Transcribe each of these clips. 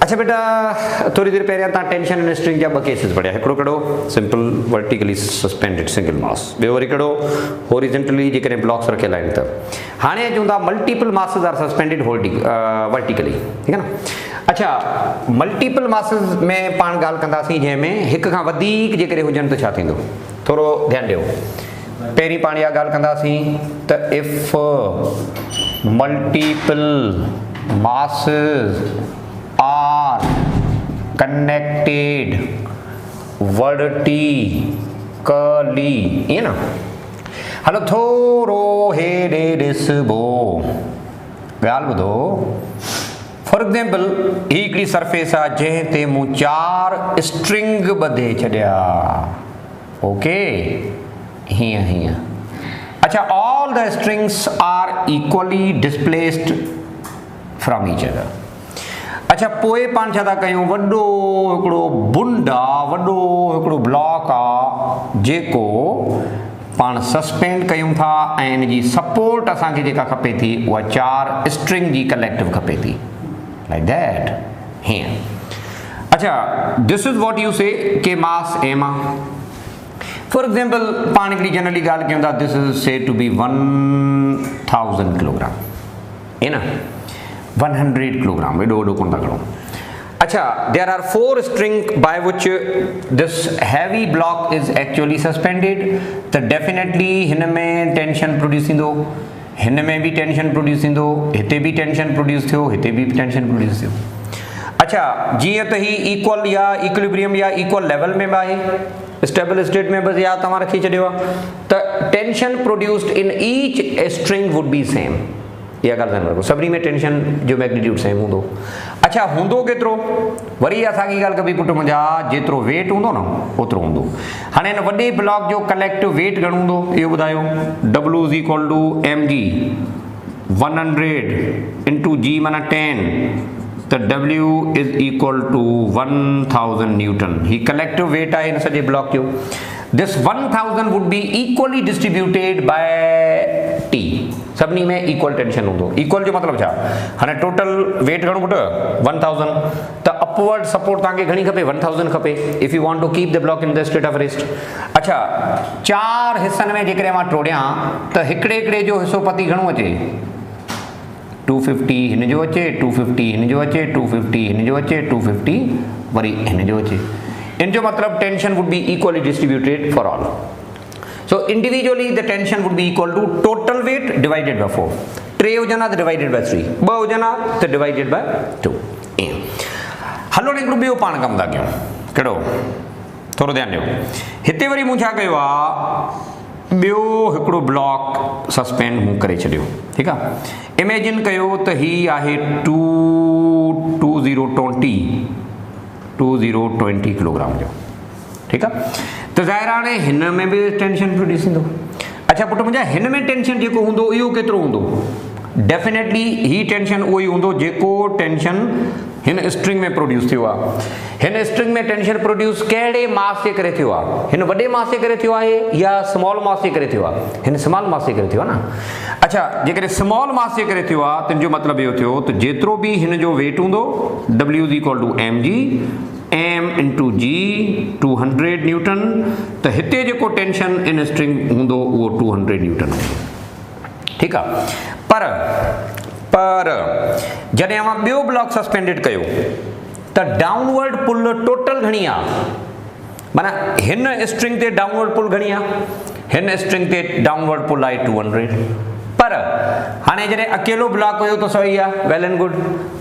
अच्छा बेटा थोड़ी देर पहले तव्हां टेंशन एंड स्ट्रिंग जा ॿ केसिस पढ़िया। हिकिड़ो कहिड़ो सिंपल वर्टिकली सस्पेंडेड सिंगल मास, ॿियो वरी कहिड़ो हॉरिजेंटली जेकॾहिं ब्लॉक्स रखियल आहिनि त। हाणे चऊं था multiple masses are suspended vertically, ठीकु आहे न। अच्छा मल्टीपल मासिस में पाण ॻाल्हि कंदासीं जंहिंमें हिक खां वधीक जेकॾहिं हुजनि त छा थींदो, थोरो ध्यानु ॾियो। पहिरीं पाण इहा ॻाल्हि कंदासीं त if multiple masses are connected vertically, ये ना। हलो थोरो हेॾे ॾिसबो, ॻाल्हि ॿुधो। फॉर एग्जाम्पल ही हिकिड़ी सरफेस आहे जंहिं ते मूं 4 स्ट्रिंग ॿधे छॾिया, ओके हीअं हीअं। अच्छा all the strings are equally displaced from each other. अच्छा पोइ पाण छा था कयूं, वॾो हिकिड़ो बुंड आहे, वॾो हिकिड़ो ब्लॉक आहे जेको पाण सस्पेंड कयूं था ऐं इन जी सपोर्ट असांखे जेका खपे थी उहा 4 स्ट्रिंग जी कलेक्टिव खपे थी, लाइक दैट हीअं। अच्छा दिस इज वॉट यू से के मास एम आहे। फॉर एग्जाम्पल पाण हिकिड़ी जनरली ॻाल्हि कयूं था, दिस इज से टू बी 1000 किलोग्राम, है ना, 100 किलोग्राम, एॾो वॾो कोन था खणो। अच्छा there are 4 string by which this heavy block is actually suspended, त डेफिनेटली हिन में टेंशन प्रोड्यूस थींदो, हिन में भी टेंशन प्रोड्यूस थींदो, हिते भी टेंशन प्रोड्यूस थियो, हिते भी टेंशन प्रोड्यूस थियो। अच्छा जीअं त ही इक्वल या इक्विलिब्रियम या इक्वल लेवल में बि आहे, स्टेबल स्टेट में बस याद तव्हां रखी छॾियो आहे त tension produced in each string would be same. इहा ॻाल्हि ध्यानु रखो, सभिनी में टेंशन जो मैग्नीट्यूड सेम हूंदो। अच्छा हूंदो केतिरो, वरी असांजी ॻाल्हि कबी पुट मुंहिंजा, जेतिरो वेट हूंदो न ओतिरो हूंदो। हाणे हिन वॾे ब्लॉक जो कलेक्टिव वेट घणो हूंदो इहो ॿुधायो। W is equal to mg 100 into g माना 10, त W is equal to 1000 newton. ही कलेक्टिव वेट आहे हिन सॼे ब्लॉक जो। This 1000 would be equally distributed by T, सभिनी में इक्वल टेंशन हूंदो। इक्वल जो मतलब छा, हाणे टोटल वेट घणो पुट 1000, त अपवर्ड सपोर्ट तव्हांखे घणी खपे 1000 खपे if you want to keep the block in the state of rest. अच्छा 4 हिस्सनि में जेकॾहिं मां टोड़ियां त हिकिड़े हिकिड़े जो हिसो पति घणो अचे, 250 हिन जो अचे, 250 हिन जो अचे, 250 हिन जो अचे, 250 वरी हिन जो अचे। इन जो मतलब tension would be equally distributed for all. So individually the tension would be equal to total weight divided by 4. 3 हुजनि त divided by 3, 2 हुजनि त divided by 2। हलो हिकिड़ो ॿियो पाण कमु था कयूं, कहिड़ो थोरो ध्यानु ॾियो। हिते वरी मूं छा कयो आहे, ॿियो हिकिड़ो ब्लॉक सस्पेंड मूं करे छॾियो, ठीकु आहे। इमेजिन कयो त ही आहे 2020 किलोग्राम जो, ठीकु आहे। त ज़ाहिर हाणे हिन में बि टेंशन प्रोड्यूस थींदो। अच्छा पुट मुंहिंजा हिन में टेंशन जेको हूंदो इहो केतिरो हूंदो, डेफिनेटली ही टेंशन उहो ई हूंदो जेको टेंशन हिन स्ट्रिंग में प्रोड्यूस थियो आहे। हिन स्ट्रिंग में टेंशन प्रोड्यूस कहिड़े मास जे करे थियो आहे, हिन वॾे मास जे करे थियो आहे या स्मॉल मास जे करे थियो आहे, हिन स्मॉल मास जे करे थियो आहे न। अच्छा जेकॾहिं स्मॉल मास जे करे थियो आहे त इन जो मतिलबु इहो थियो त जेतिरो बि हिन जो वेट हूंदो W is equal to mg m into g 200 newton, त हिते जेको टेंशन इन स्ट्रिंग हूंदो उहो 200 न्यूटन हूंदो, ठीकु आहे। पर जॾहिं मां ॿियो ब्लॉक सस्पेंडेड कयो त डाउनवर्ड पुल टोटल घणी आहे, माना हिन स्ट्रिंग ते डाउनवर्ड पुल घणी आहे, हिन स्ट्रिंग ते डाउनवर्ड पुल आहे 200। पर हाणे जॾहिं अकेलो ब्लॉक हुयो त सही आहे, वेल एंड गुड।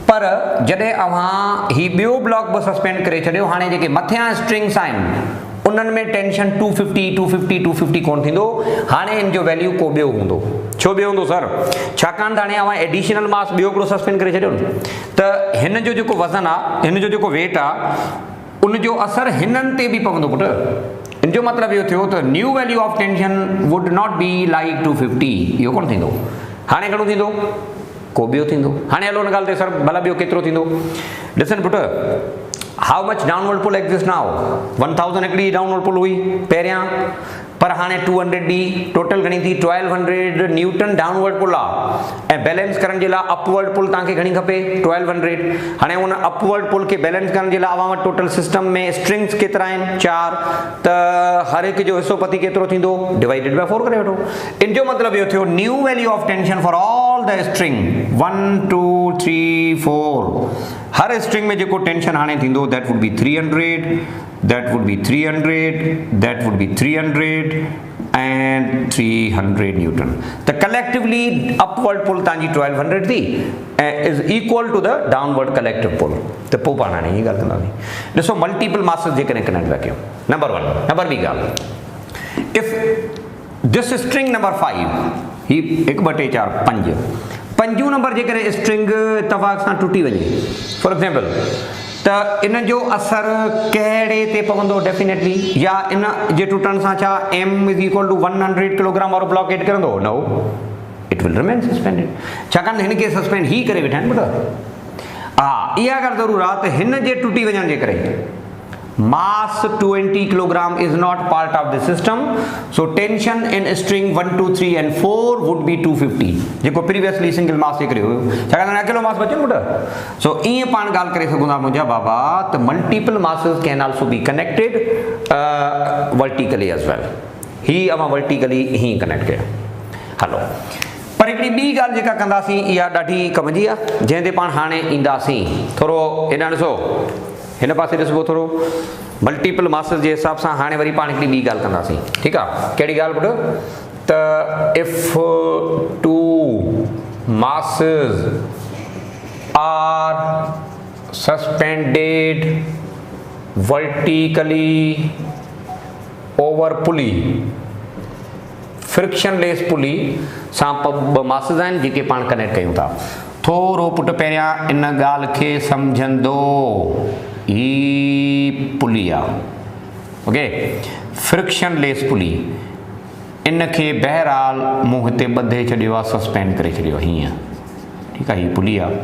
पर जॾहिं अव्हां ही ॿियो ब्लॉक बि सस्पेंड करे छॾियो, हाणे जेके मथियां स्ट्रिंग्स आहिनि उन्हनि में टेंशन 250 कोन थींदो, हाणे इन जो वैल्यू को ॿियो हूंदो। छो ॿियो हूंदो सर, छाकाणि त हाणे अव्हां एडिशनल मास ॿियो हिकिड़ो सस्पेंड करे छॾियो न, त हिन जो जेको वज़न आहे, हिन जो जेको वेट आहे, उन जो असरु हिननि ते बि पवंदो पुट। इन जो मतिलबु इहो थियो त new value of tension would not be like 250, इहो कोन थींदो। हाणे घणो थींदो, को ॿियो थींदो। हाणे हलो हिन ॻाल्हि ते सर भला ॿियो केतिरो थींदो, ॾिसनि पुट how much downward pull exist now, 1000 हिकिड़ी डाउनवर्ड पुल हुई पहिरियां, पर हाणे 200 डी टोटल घणी थी 1200 न्यूटन डाउनवर्ड पुल आहे ऐं बैलेंस करण जे लाइ अपवर्ड पुल तव्हांखे घणी खपे 1200। हाणे उन अपवर्ड पुल खे बैलेंस करण जे लाइ अवां वटि टोटल सिस्टम में स्ट्रिंग्स केतिरा आहिनि 4, त हर हिकु जो हिसो पति केतिरो थींदो डिवाइडेड बाय 4 करे वठो। इन जो मतिलबु इहो थियो new value of tension for all the string 1 2 3 4 her string में जेको टेंशन हाणे थींदो that would B 300, that would be 300, that would be 300 and 300 Newton. The collectively upward pull thanji 1200 थी is equal to the downward collective pull. तो पो पाना नहीं ये गल करना नहीं। देखो multiple masses जे कनेक्ट करना है Number 1, number B गाल। If this string number 5 ही 1 बटे 4 5 पंजू नंबर जे करे स्ट्रिंग इत्तफाक सां टूटी वञे फॉर एग्जांपल त इन जो असर कहिड़े ते पवंदो डेफिनेटली या इन जे टूटण सां छा m is equal to 100 kilogram वारो ब्लॉकेट करंदो नो इट विल रिमेन सस्पेंडेड छाकाणि हिन खे सस्पेंड ही करे वेठा आहिनि बेटा हा इहा ॻाल्हि ज़रूरु आहे त हिन जे टूटी वञण जे करे mass 20 kilogram is not part of the system, so tension in string 1 2 3 and 4 would be 250 जेको previously single mass जे करे हुयो छाकाणि अकेलो मास बचियो बेटा सो ईअं पाण ॻाल्हि करे सघूं था मुंहिंजा बाबा त multiple masses can also be connected vertically as well ही अवां vertically ही कनेक्ट कया हलो पर हिकिड़ी ॿी ॻाल्हि जेका कंदासीं इहा ॾाढी कम जी आहे जंहिं ते पाण हाणे ईंदासीं थोरो हेॾां ॾिसो हिन पासे ॾिसबो थोरो मल्टीपल मासेस जे हिसाब सां हाणे वरी पाण हिकिड़ी ॿी ॻाल्हि कंदासीं ठीकु आहे कहिड़ी ॻाल्हि पुटु त if 2 masses are suspended vertically over pulley frictionless pulley सां ॿ masses आहिनि जेके पाण कनेक्ट कयूं था थोरो पुटु पहिरियां इन ॻाल्हि खे सम्झंदो ही पुली आहे ओके फ्रिक्शनलेस पुली इन खे बहरहाल मूं हिते ॿधे छॾियो आहे सस्पेंड करे छॾियो आहे हीअं ठीकु आहे हीअ पुली आहे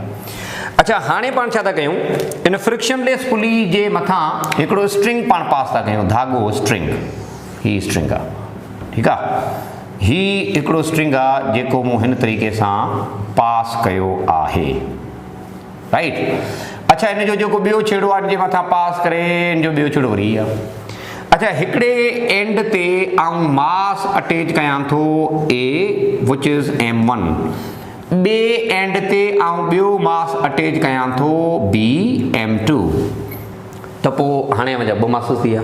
अच्छा हाणे पाण छा था कयूं इन फ्रिक्शनलेस पुली जे मथां हिकिड़ो स्ट्रिंग पाण पास था कयूं धाॻो स्ट्रिंग ही स्ट्रिंग आहे ठीकु आहे ही हिकिड़ो स्ट्रिंग आहे जेको मूं हिन तरीक़े सां पास कयो आहे राइट अच्छा इन जो जेको ॿियो छेड़ो आहे जे मथां पास करे इन जो ॿियो छेड़ो वरी आहे अच्छा हिकिड़े एंड ते आउं मास अटैच कयां थो ए विच इज़ m1 ॿिए एंड ते आउं ॿियो मास अटैच कयां थो बी m2 त पोइ हाणे मुंहिंजा 2 मासेस थी विया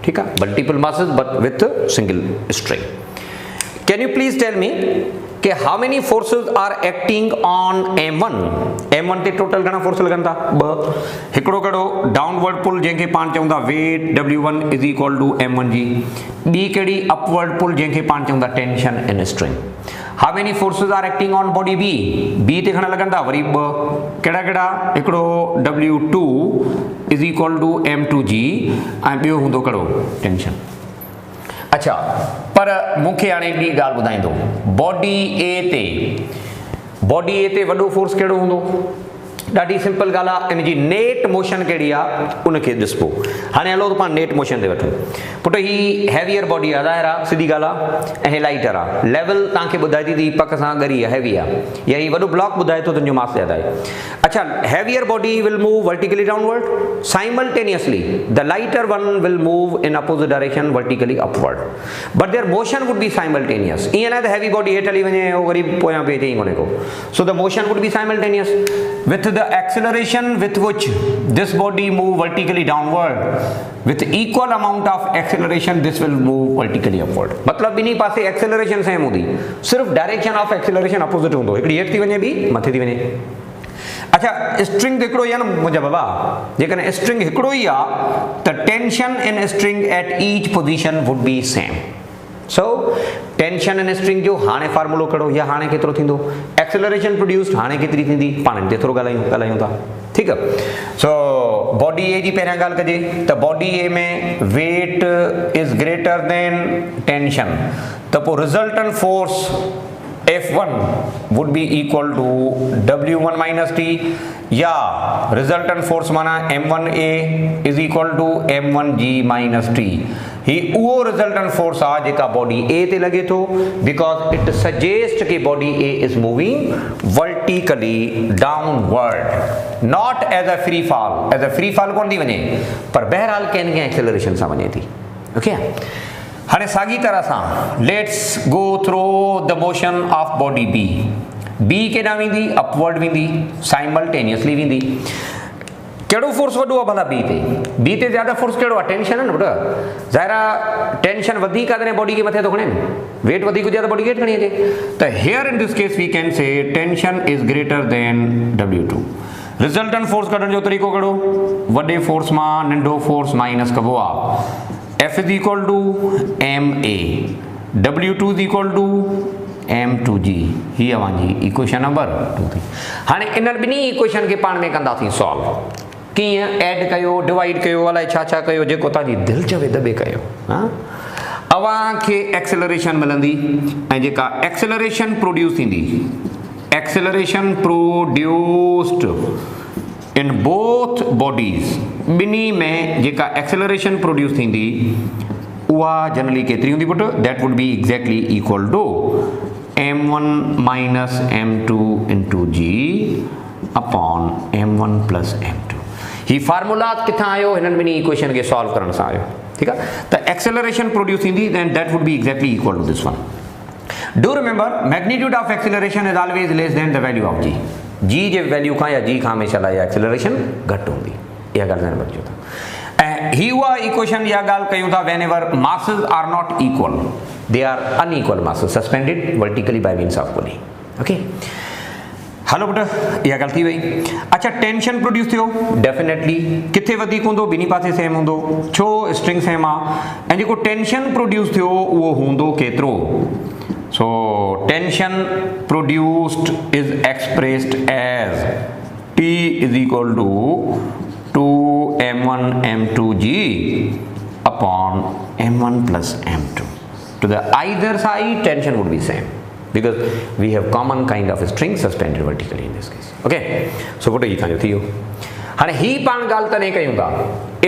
ठीकु आहे multiple masses but with single string can you please tell me कि how many forces are acting on m1 ते टोटल घणा फोर्स लगन था 2 हिकिड़ो कहिड़ो डाउनवर्ड पुल जंहिंखे पाण चऊं था weight w1 is equal to m1 g ॿी कहिड़ी अपवर्ड पुल जंहिंखे पाण चऊं था tension in string how many forces are acting on body b ते घणा लगन था वरी 2 कहिड़ा कहिड़ा हिकिड़ो w2 is equal to m2 जी ऐं ॿियो हूंदो कहिड़ो टेंशन अच्छा पर मूंखे हाणे हिकिड़ी ॻाल्हि ॿुधाईंदो बॉडी ए ते वॾो फोर्स कहिड़ो हूंदो ॾाढी सिंपल ॻाल्हि आहे इन जी नेट मोशन कहिड़ी आहे उनखे ॾिसबो हाणे हलो त पाण नेट मोशन ते वठूं पुटु ही हैवियर बॉडी आहे ज़ाहिर आहे सिधी ॻाल्हि आहे ऐं हे लाइटर आहे लेवल तव्हांखे ॿुधाए थी पक सां ॻरी आहे हैवी आहे या ही वॾो ब्लॉक ॿुधाए थो तुंहिंजो मास ज़्यादा आहे अच्छा heavier body will move vertically downward simultaneously the lighter one will move in opposite direction vertically upward but there motion would be simultaneous ईअं न त हैवी बॉडी हेठि हली वञे वरी पोयां पई अचे कोन्हे को so the motion would be simultaneous with the acceleration with which this body move vertically downward with equal amount of acceleration this will move vertically upward मतलब बिनी पासे acceleration सेम हूंदी सिर्फ डायरेक्शन ऑफ acceleration अपोजिट हूंदो हिकिड़ी हेठि थी वञे ॿी मथे थी वञे अच्छा स्ट्रिंग हिकिड़ो ई आहे न मुंहिंजा बाबा जेकॾहिं स्ट्रिंग हिकिड़ो ई आहे त tension in string at each position would be same so tension in string जो हाणे फार्मूलो कहिड़ो या हाणे केतिरो थींदो एक्सेलरेशन प्रोड्यूस्ड हाणे केतिरी थींदी पाण ते थोरो ॻाल्हायूं था ठीकु आहे सो बॉडी ए जी पहिरियां ॻाल्हि कजे त बॉडी ए में weight is greater than tension त पोइ resultant force F1 would be equal to W1 minus T या रिजल्टेंट फोर्स माना m1a is equal to m1g minus t ही उहो रिजल्टेंट फोर्स आ जेका बॉडी ए ते लगे थो बिकॉज इट सजेस्ट कि body A is moving vertically downward not as a free fall कोन थी वञे पर बहरहाल कंहिं एक्सेलरेशन सां वञे थी ओके हाणे साॻी तरह सां let's go through the motion of body B केॾां वेंदी अपवर्ड वेंदी साइमल्टेनियसली वेंदी कहिड़ो फोर्स वॾो आहे भला बी ते ज़्यादा फोर्स कहिड़ो आहे टेंशन आहे न बेटा ज़ाहिर आहे टेंशन वधीक आहे तॾहिं बॉडी खे मथे थो खणे वेट वधीक हुजे त बॉडी खे खणी अचे त here in this case we can say tension is greater than W2 resultant force कढण जो तरीक़ो कहिड़ो वॾे फोर्स मां नंढो फोर्स माइनस कबो आहे F is equal to ma W2 is equal to m2g ही अवांजी इक्वेशन नंबर 2 थी हाणे इन ॿिन्ही इक्वेशन खे पाण में कंदासीं सॉल्व कीअं ऐड कयो डिवाइड कयो अलाए छा छा कयो जेको तव्हांजी दिलि चवे दॿे कयो हां अव्हांखे एक्सेलरेशन मिलंदी ऐं जेका एक्सेलरेशन प्रोड्यूस थींदी acceleration produced in both bodies ॿिन्ही में जेका एक्सेलरेशन प्रोड्यूस थींदी उहा जनरली केतिरी हूंदी पुट that would be exactly equal to m1 minus m2 into g upon m1 plus m2 ही फार्मूला किथां आयो हिननि ॿिन्ही इक्वेशन खे सॉल्व करण सां आयो ठीकु आहे त एक्सेलरेशन प्रोड्यूस थींदी then that would be exactly equal to this one do remember magnitude of acceleration is always less than the value of G जे वैल्यू खां या जी खां हमेशह लाइ एक्सेलरेशन घटि हूंदी इहा ॻाल्हि ध्यानु रखिजो था ऐं ही उहा इक्वेशन इहा ॻाल्हि कयूं था whenever masses are not equal they are unequal masses suspended vertically by means of pulling okay हलो बेटा इहा ॻाल्हि थी वई अच्छा टेंशन प्रोड्यूस थियो डेफिनेटली किथे वधीक हूंदो ॿिन्ही पासे सेम हूंदो छो स्ट्रिंग सेम आहे ऐं जेको टेंशन प्रोड्यूस थियो उहो हूंदो केतिरो So tension produced is expressed as T is equal to 2m1 m2g upon m1 plus m2. To the either side tension would be same because we have common kind of a string suspended vertically in this case. Okay. So what do you think of you? हाणे ही पाण ॻाल्हि तॾहिं कयूं था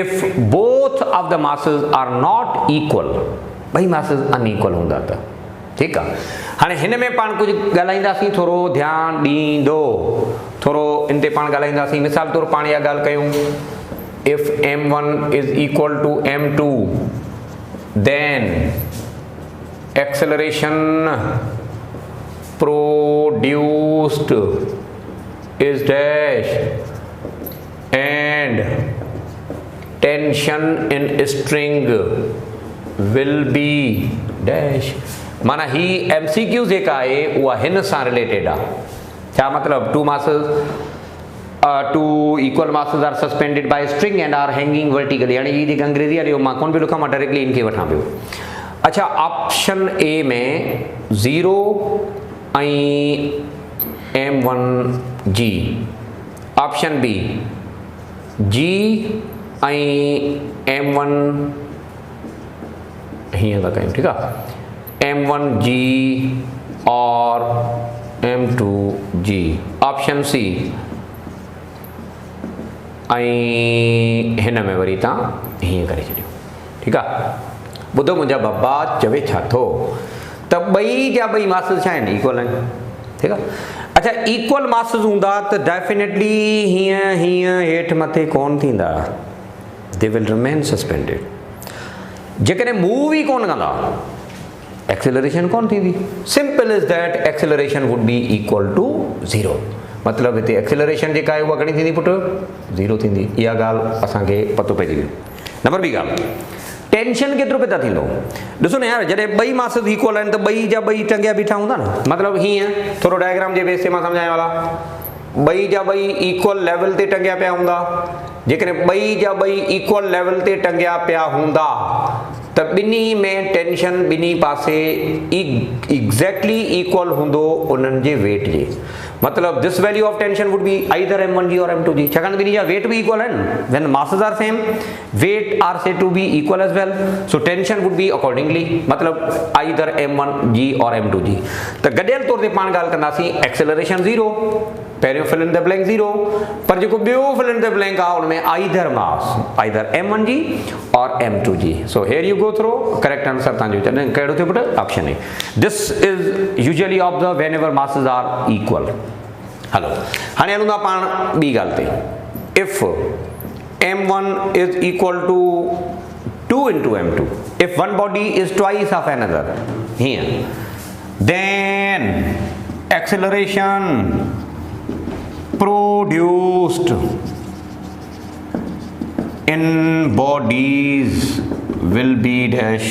if both of the masses are not equal ॿई masses unequal हूंदा त ठीकु आहे हाणे हिन में पाण कुझु ॻाल्हाईंदासीं थोरो ध्यानु ॾींदो थोरो इन ते पाण ॻाल्हाईंदासीं मिसाल तौरु पाण इहा ॻाल्हि कयूं if m1 is equal to m2 then acceleration produced is dash and tension in string will be dash माना ही MCQ जेका आहे उहा हिन सां रिलेटेड आहे छा मतिलबु two equal masses are suspended by string and are hanging vertically हाणे ही जेकी अंग्रेजी आहे मां कोन पियो लिखां मां डायरेक्टली इनखे वठां पियो अच्छा ऑप्शन ए में 0 ऐं m1g ऑप्शन बी g ऐं m1 हीअं था कयूं ठीकु आहे m1g और m2g ऑप्शन सी ऐं हिन में वरी तव्हां हीअं करे छॾियो ठीकु आहे ॿुधो मुंहिंजा बब्बा चवे छा थो त ॿई जा ॿई मासिस छा आहिनि इक्वल आहिनि ठीकु आहे अच्छा इक्वल मासिस हूंदा त डेफिनेटली हीअं हीअं हेठि मथे कोन थींदा दे विल रिमेन सस्पेंडेड जेकॾहिं मूव ई कोन कंदा एक्सेलरेशन कोन थींदी simple is that acceleration would be equal to 0 मतिलबु हिते एक्सेलरेशन जेका आहे उहा घणी थींदी पुटु 0 थींदी इहा ॻाल्हि असांखे पतो पइजी वियो नंबर ॿी ॻाल्हि टेंशन केतिरो पैदा थींदो ॾिसो न यार जॾहिं ॿई मासिस इक्वल आहिनि त ॿई जा ॿई टंगिया बीठा हूंदा न मतिलबु हीअं थोरो डायग्राम जे बेस ते मां सम्झाइण वाला ॿई जा ॿई इक्वल लेवल ते टंगिया पिया हूंदा जेकॾहिं ॿई जा ॿई इक्वल लेवल ते टंगिया पिया हूंदा त ॿिन्ही में टेंशन ॿिन्ही पासे एग्जैक्टली इक्वल हूंदो उन्हनि जे वेट जे मतलब this value of tension would be either m1g or m2g छाकाणि ॿिन्ही जा वेट भी इक्वल आहिनि when masses are same weight are said to be equal as well so tension would be accordingly मतलब either m1g or m2g त गॾियल तौर ते पाण ॻाल्हि कंदासीं एक्सेलरेशन 0 पहिरियों फिल इन द ब्लैंक 0, पर जेको ॿियो फिल इन द ब्लैंक आहे उनमें आइदर मास आइदर m1 जी और m2 g. So here you go through correct answer तव्हांजो कहिड़ो थियो पुट option A. This is usually observe whenever masses are equal. हलो हाणे हलूं था पाण ॿी ॻाल्हि ते। इफ m1 is equal to 2 into m2, if one body is twice of another here, then acceleration produced in bodies will be dash।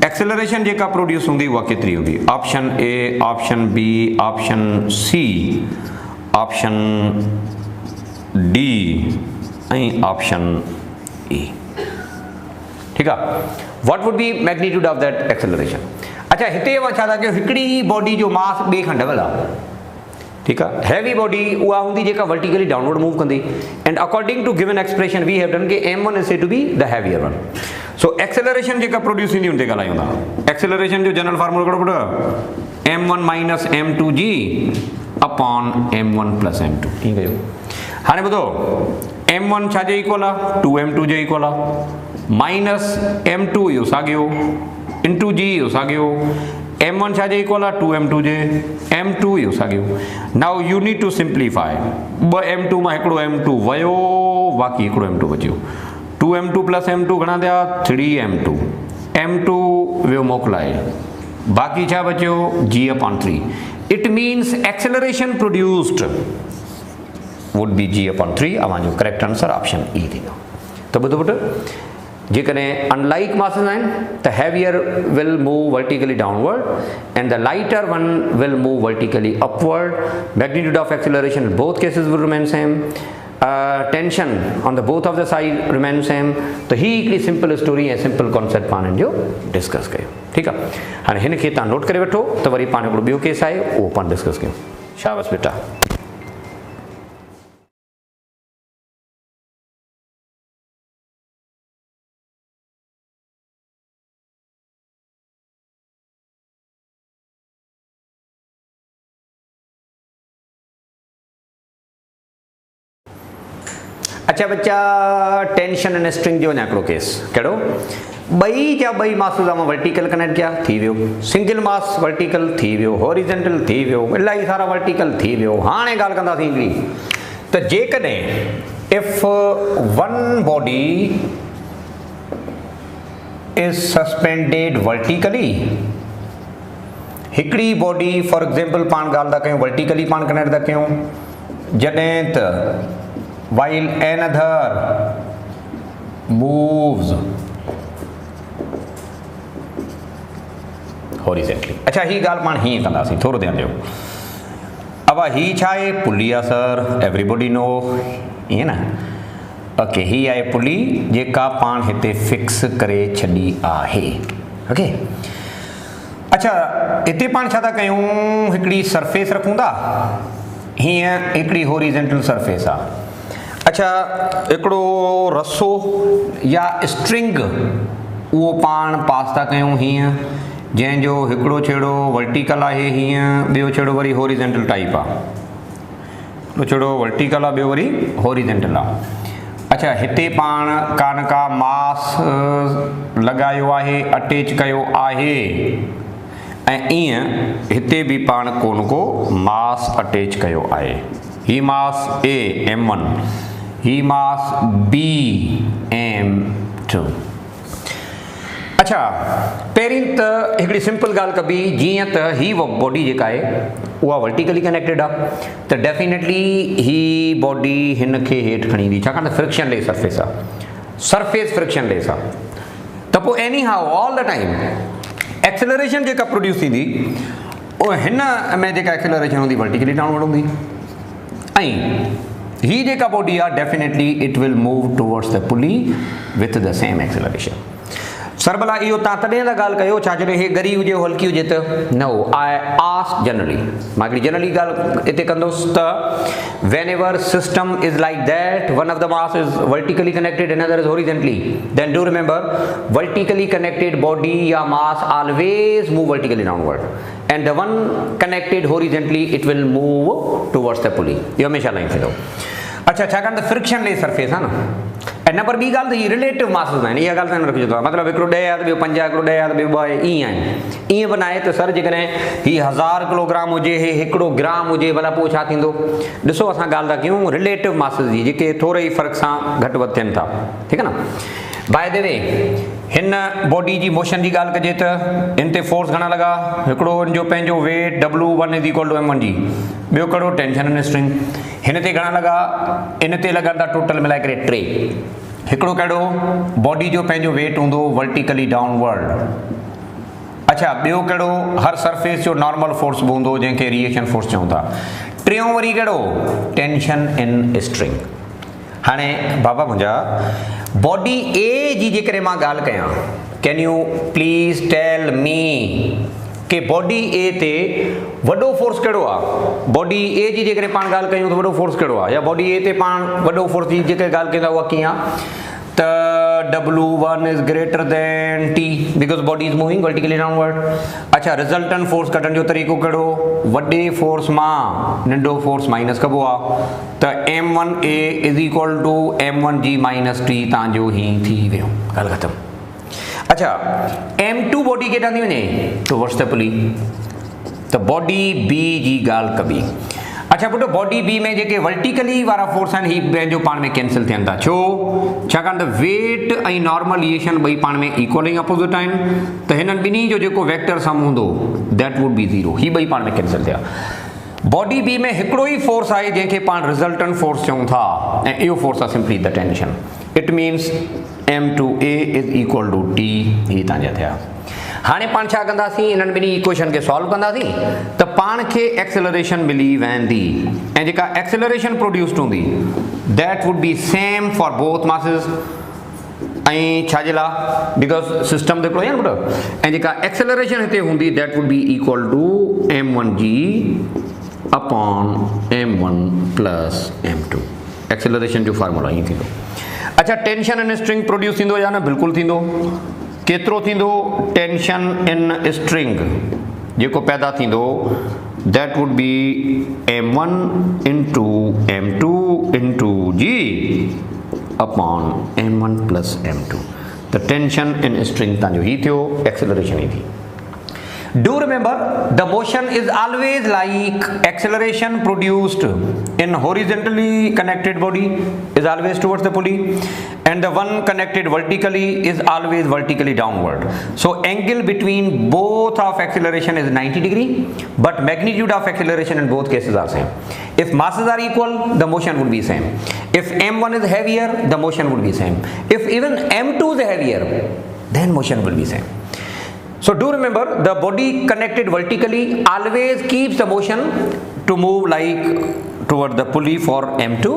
Acceleration जेका प्रोड्यूस होंगी वह कितनी होगी? Option A, option B, option C, option D and option E. ठीक है, what would be magnitude of that acceleration? अच्छा हिते छा था कयो, हिकिड़ी बॉडी जो मास ॿिए खां डबल आहे। ठीक है, हैवी बॉडी उहा हूंदी जेका वर्टिकली डाउनवर्ड मूव कंदी, and according to given expression we have done कि m1 is said to be the heavier one. So acceleration जेका प्रोड्यूस थींदी उन ते ॻाल्हायूं था। एक्सेलरेशन जो जनरल फार्मूला कहिड़ो पुट? m1 minus m2 g upon m1 plus m2। ठीक है, हाणे ॿुधो m1 छा जे इक्वल आहे? 2m2 जे इक्वल आहे, माइनस m2 इहो साॻियो इंटू जी इहो साॻियो, m1 छा जे इक्वल आहे? 2m2 जे, m2 इहो साॻियो। Now you need to simplify. 2m2 मां हिकिड़ो m2 वियो, बाक़ी हिकिड़ो m2 बचियो। 2m2 प्लस m2 घणा थिया? 3m2। m2 वियो मोकिलाए, बाक़ी छा बचियो? g upon 3। It means acceleration produced would be g upon 3। अवांजो करेक्ट आंसर ऑप्शन ई थींदो। तो ॿुधो पुट, जेकॾहिं अनलाइक मासेस आहिनि त heavier will move vertically downward and the lighter one will move vertically upward. Magnitude of acceleration in both cases will remain same. Tension on the both of the side remain same. तो ही हिकिड़ी simple story ऐं simple concept पाण जो discuss कयो। ठीकु आहे, हाणे हिन खे तव्हां नोट करे वठो त वरी पाण हिकिड़ो ॿियो केस आहे उहो पाण डिस्कस कयूं। शाबाश बेटा। अच्छा बच्चा, टेंशन एंड स्ट्रिंग जो हिकिड़ो केस कहिड़ो? ॿई जा ॿई मासूस मां वर्टिकल कनेक्ट कया, थी वियो। सिंगल मास वर्टिकल थी वियो, हॉरिजेंटल थी वियो, इलाही सारा वर्टिकल थी वियो। हाणे ॻाल्हि कंदासीं हिकिड़ी त जेकॾहिं if one body is suspended vertically, हिकिड़ी बॉडी फॉर एग्जाम्पल पाण ॻाल्हि था कयूं वर्टिकली पाण कनेक्ट था कयूं, जॾहिं त while another moves horizontally। अच्छा ही ॻाल्हि पाण हीअं कंदासीं, थोरो ध्यानु ॾियो। अब ही छा आहे? पुली आहे सर, एवरीबॉडी नो, ईअं न? ओके, ही आहे पुली जेका पाण हिते फिक्स करे छॾी आहे। ओके, अच्छा हिते पाण छा था कयूं? हिकिड़ी सरफेस रखूं था, हीअं हिकिड़ी हॉरिजेंटल सरफेस आहे। अच्छा हिकिड़ो रसो या स्ट्रिंग उहो पाण पास था कयूं हीअं, जंहिंजो हिकिड़ो छेड़ो वर्टिकल आहे हीअं, ॿियो छेड़ो वरी हॉरिजेंटल टाइप आहे। हिकिड़ो छेड़ो वर्टिकल आहे, ॿियो वरी हॉरिजेंटल आहे। अच्छा हिते पाण का मास लॻायो आहे, अटैच कयो आहे, ऐं ईअं हिते बि पाण को मास अटैच कयो आहे। ही मास ए m1, he mass be m2। अच्छा पहिरीं त हिकिड़ी सिंपल ॻाल्हि कबी, जीअं त ही बॉडी जेका आहे उहा वर्टिकली कनेक्टेड आहे, त डेफिनेटली ही बॉडी हिन खे हेठि खणी ईंदी, छाकाणि त फ्रिक्शन लेस सरफेस आहे, सरफेस फ्रिक्शन लेस आहे। त पोइ any how all the time acceleration जेका प्रोड्यूस थींदी उहा हिन में जेका एक्सेलरेशन हूंदी वर्टिकली डाउनवर्ड हूंदी, ऐं ही जेका बॉडी आहे definitely it will move towards the pulley with the same acceleration. सरबला इहो तव्हां तॾहिं था ॻाल्हि कयो छा जॾहिं हे ॻरी हुजे हल्की हुजे त न हो आई आस्क जनरली मां हिकिड़ी जनरली ॻाल्हि हिते कंदुसि त whenever system is like that one of the mass is vertically connected another is horizontally then do remember vertically connected body या mass always move vertically downward and the one connected horizontally it will move towards the pulley इहो हमेशा line थींदो अच्छा छाकाणि त friction less surface आहे न ऐं नंबर ॿी ॻाल्हि त इहे रिलेटिव मासिस आहिनि इहा ॻाल्हि तव्हां रखिजो अथव मतिलबु हिकिड़ो 10 आहे त ॿियो 5 आहे हिकिड़ो 10 आहे त ॿियो 2 आहे ईअं आहिनि ईअं बि न आहे त सर जेकॾहिं हीअ 1000 किलोग्राम हुजे हे 1 ग्राम हुजे भला पोइ छा थींदो ॾिसो असां ॻाल्हि था कयूं रिलेटिव मासिस जी जेके थोरे ई फ़र्क़ सां घटि वधि थियनि था ठीकु आहे न बाय द वे हिन बॉडी जी मोशन जी ॻाल्हि कजे त हिन ते फोर्स घणा लॻा हिकिड़ो हिन जो पंहिंजो weight W1 is equal to M1 g ॿियो कहिड़ो टेंशन इन स्ट्रिंग हिन ते घणा लॻा इन ते लॻंदा टोटल मिलाए करे 3 हिकिड़ो कहिड़ो बॉडी जो पंहिंजो वेट हूंदो वर्टिकली डाउनवर्ड अच्छा ॿियो कहिड़ो हर सरफेस जो नॉर्मल फोर्स बि हूंदो जंहिंखे रिएक्शन फोर्स चऊं था टियों वरी कहिड़ो टेंशन इन स्ट्रिंग हाणे बाबा मुंहिंजा बॉडी ए जी जेकॾहिं मां ॻाल्हि कयां can you please tell me कि बॉडी ए ते वॾो फोर्स कहिड़ो आहे बॉडी ए जी जेकॾहिं पाण ॻाल्हि कयूं त वॾो फोर्स कहिड़ो आहे या बॉडी ए ते पाण वॾो फोर्स जी जेके ॻाल्हि कयूं था उहा कीअं आहे त W1 is greater then T because body is moving vertically downward अच्छा रिज़ल्टेंट फोर्स कढण जो तरीक़ो कहिड़ो वॾे फोर्स मां नंढो फोर्स माइनस कबो आहे त M1A is equal to M1G minus T तव्हांजो ही थी वियो ॻाल्हि ख़तमु अच्छा M2 बॉडी केॾां थी वञे टुवर्ड्स द पुली त बॉडी बी जी ॻाल्हि कबी अच्छा पुटु बॉडी बी में जेके वर्टिकली वारा फोर्स आहिनि ही पंहिंजो पाण में कैंसिल थियनि था छो छाकाणि त वेट ऐं नॉर्मलाइजेशन ॿई पाण में इक्वल ऐं अपोज़िट आहिनि त हिननि ॿिन्ही जो जेको वेक्टर सम हूंदो दैट वुड बी 0 ही ॿई पाण में कैंसिल थिया बॉडी बी में हिकिड़ो ई फोर्स आहे जंहिंखे पाण रिज़ल्टेंट फोर्स चऊं था ऐं इहो फोर्स आहे simply the tension it means M2A is equal to T ही तव्हांजा थिया हाणे पाण छा कंदासीं इन्हनि ॿिन्ही इक्वेशन खे सॉल्व कंदासीं त पाण खे एक्सेलरेशन मिली वेंदी ऐं जेका एक्सेलरेशन प्रोड्यूस्ड हूंदी that would B same for both masses ऐं छाजे लाइ बिकॉज सिस्टम त हिकिड़ो आहे न पुटु ऐं जेका एक्सेलरेशन हिते हूंदी that would be equal to M1G upon M1 plus M2 acceleration जो फार्मूला ईअं थींदो अच्छा टेंशन इन स्ट्रिंग प्रोड्यूस थींदो या न बिल्कुलु थींदो केतिरो थींदो टेंशन इन स्ट्रिंग जेको पैदा थींदो that would B M1 into M2 into G upon M1 plus M2 त टेंशन इन स्ट्रिंग तव्हांजो ही थियो एक्सेलरेशन ही थी Do remember the motion is always like acceleration produced in horizontally connected body is always towards the pulley and the one connected vertically is always vertically downward. So angle between both of acceleration is 90 degree but magnitude of acceleration in both cases are same. If masses are equal the motion would be same. If M1 is heavier the motion would be same. If even M2 is heavier then motion will be same. So do remember the body connected vertically always keeps the motion to move like toward the pulley for M2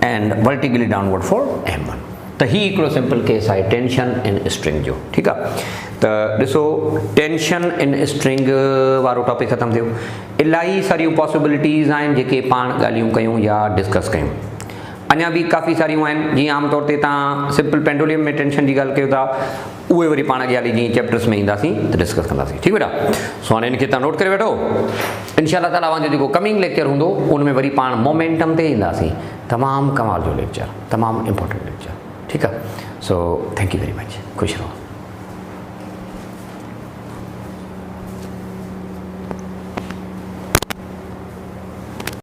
and vertically downward for M1. त ही हिकिड़ो simple case आहे tension in string जो ठीकु आहे त ॾिसो tension in string वारो topic ख़तमु थियो इलाही सारियूं पॉसिबिलिटीज़ आहिनि जेके पाण ॻाल्हियूं कयूं या डिस्कस कयूं अञा बि काफ़ी सारियूं आहिनि जीअं आमतौर ते तव्हां सिंपल पेंडुलियम में टेंशन जी ॻाल्हि कयो था उहे वरी पाण अॻियां हली जीअं चैप्टर्स में ईंदासीं त डिस्कस कंदासीं ठीकु बेटा सो हाणे हिनखे तव्हां नोट करे वठो इंशाअल्लाह ताला अवांजो जेको कमिंग लेक्चर हूंदो उन में वरी पाण मोमेंटम ते ईंदासीं तमामु कमाल जो लेक्चर तमामु इंपॉर्टेंट लेक्चर ठीकु आहे so thank you very much ख़ुशि रहो